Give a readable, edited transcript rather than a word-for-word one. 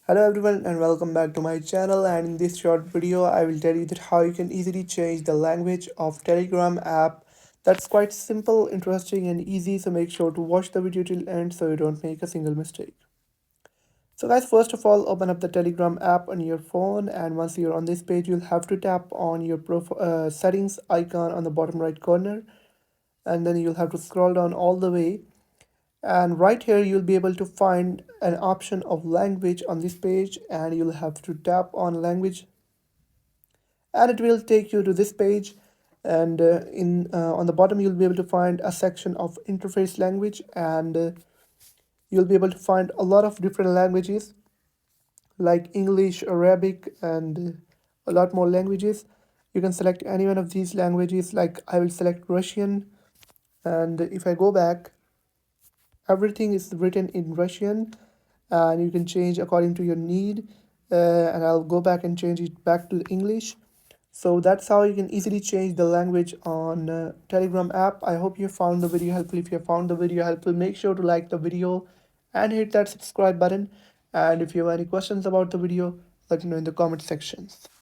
Hello everyone and welcome back to my channel, and in this short video I will tell you that how you can easily change the language of Telegram app. That's quite simple, interesting and easy, so make sure to watch the video till end so you don't make a single mistake. So guys, first of all open up the Telegram app on your phone, and once you're on this page you'll have to tap on your settings icon on the bottom right corner, and then you'll have to scroll down all the way, and right here you'll be able to find an option of language on this page, and you'll have to tap on language and it will take you to this page. And in on the bottom you'll be able to find a section of interface language, and you'll be able to find a lot of different languages like English, Arabic, and a lot more languages. You can select any one of these languages, like I will select Russian, and if I go back, everything is written in Russian, and you can change according to your need. And I'll go back and change it back to English. So that's how you can easily change the language on Telegram app. I hope you found the video helpful. If you found the video helpful, make sure to like the video and hit that subscribe button. And if you have any questions about the video, let me know in the comment sections.